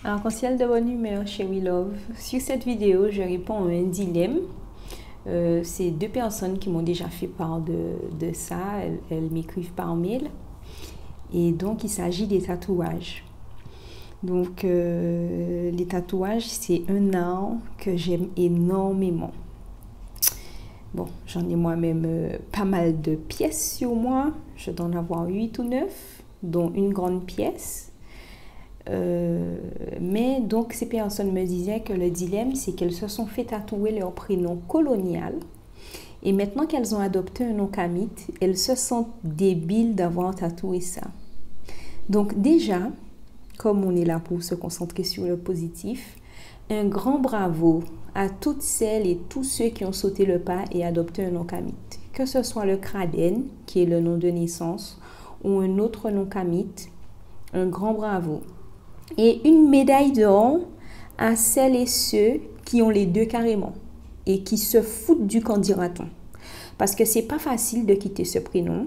Arc-en-ciel de bonne humeur chez We Love. Sur cette vidéo, je réponds à un dilemme. C'est deux personnes qui m'ont déjà fait part de ça. Elles m'écrivent par mail. Et donc, il s'agit des tatouages. Donc, les tatouages, c'est un art que j'aime énormément. Bon, j'en ai moi-même pas mal de pièces sur moi. Je dois en avoir 8 ou 9, dont une grande pièce. Mais donc ces personnes me disaient que le dilemme, c'est qu'elles se sont fait tatouer leur prénom colonial et maintenant qu'elles ont adopté un nom kamite, elles se sentent débiles d'avoir tatoué ça. Donc déjà, comme on est là pour se concentrer sur le positif, un grand bravo à toutes celles et tous ceux qui ont sauté le pas et adopté un nom kamite. Que ce soit le Kraden, qui est le nom de naissance, ou un autre nom kamite, un grand bravo. Et une médaille d'or à celles et ceux qui ont les deux carrément et qui se foutent du qu'en dira-t-on. Parce que c'est pas facile de quitter ce prénom.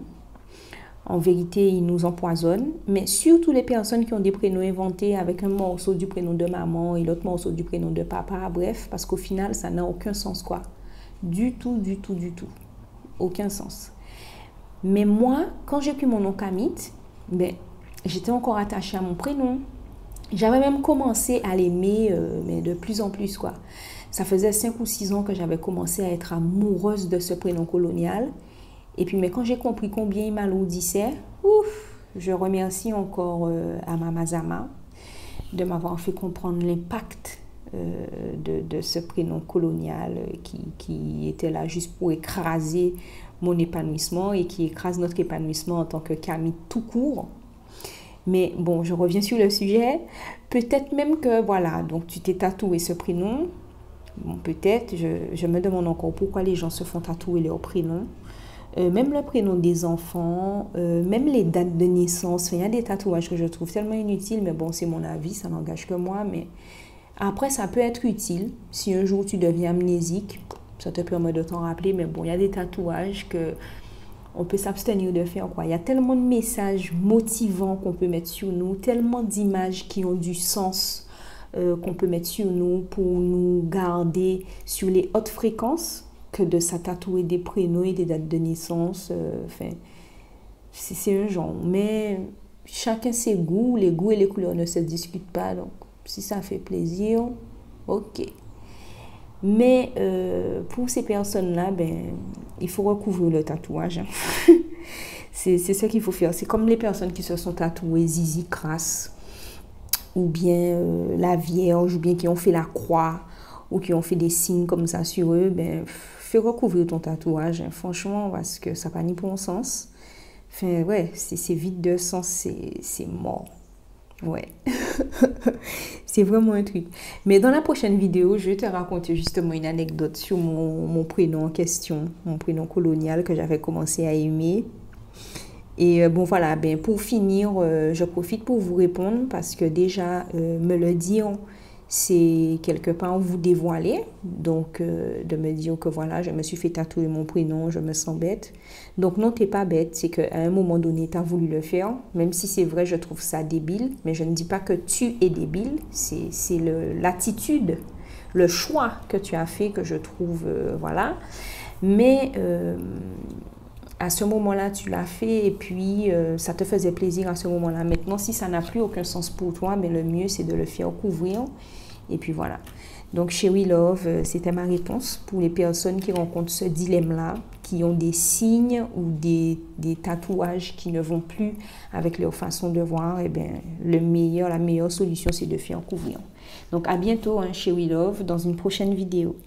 En vérité, il nous empoisonne. Mais surtout les personnes qui ont des prénoms inventés avec un morceau du prénom de maman et l'autre morceau du prénom de papa. Bref, parce qu'au final, ça n'a aucun sens quoi. Du tout, du tout, du tout. Aucun sens. Mais moi, quand j'ai pris mon nom kamite, j'étais encore attachée à mon prénom. J'avais même commencé à l'aimer, mais de plus en plus, quoi. Ça faisait 5 ou 6 ans que j'avais commencé à être amoureuse de ce prénom colonial. Et puis, mais quand j'ai compris combien il m'alourdissait, je remercie encore Mama Zama de m'avoir fait comprendre l'impact de ce prénom colonial qui était là juste pour écraser mon épanouissement et qui écrase notre épanouissement en tant que Camille tout court. Mais bon, je reviens sur le sujet. Peut-être même que, voilà, donc tu t'es tatoué ce prénom. Bon, peut-être, je me demande encore pourquoi les gens se font tatouer leur prénom. Même le prénom des enfants, même les dates de naissance. Il y a des tatouages que je trouve tellement inutiles, mais bon, c'est mon avis, ça n'engage que moi. Mais après, ça peut être utile. Si un jour tu deviens amnésique, ça te permet de t'en rappeler. Mais bon, il y a des tatouages que... on peut s'abstenir de faire quoi. Il y a tellement de messages motivants qu'on peut mettre sur nous, tellement d'images qui ont du sens qu'on peut mettre sur nous pour nous garder sur les hautes fréquences que de s'attatouer des prénoms et des dates de naissance. C'est un genre. Mais chacun ses goûts, les goûts et les couleurs ne se discutent pas. Donc, si ça fait plaisir, ok. Mais pour ces personnes-là, il faut recouvrir le tatouage. Hein. C'est ce qu'il faut faire. C'est comme les personnes qui se sont tatouées Zizi Crasse, ou bien la Vierge, ou bien qui ont fait la croix, ou qui ont fait des signes comme ça sur eux. Fais recouvrir ton tatouage. Hein. Franchement, parce que ça n'a pas ni bon sens. Enfin, ouais, c'est vide de sens, c'est mort. Ouais, c'est vraiment un truc. Mais dans la prochaine vidéo, je vais te raconter justement une anecdote sur mon prénom en question, mon prénom colonial que j'avais commencé à aimer. Et bon voilà, pour finir, je profite pour vous répondre parce que déjà, me le dire, c'est quelque part vous dévoiler. Donc, de me dire que voilà, je me suis fait tatouer mon prénom, je me sens bête. Donc, non, t'es pas bête, c'est qu'à un moment donné, tu as voulu le faire. Même si c'est vrai, je trouve ça débile. Mais je ne dis pas que tu es débile. C'est l'attitude, le choix que tu as fait que je trouve, voilà. Mais... à ce moment-là, tu l'as fait et puis ça te faisait plaisir à ce moment-là. Maintenant, si ça n'a plus aucun sens pour toi, mais le mieux, c'est de le faire couvrir. Et puis voilà. Donc, chez We Love, c'était ma réponse pour les personnes qui rencontrent ce dilemme-là, qui ont des signes ou des tatouages qui ne vont plus avec leur façon de voir. Et la meilleure solution, c'est de faire couvrir. Donc, à bientôt chez We Love dans une prochaine vidéo.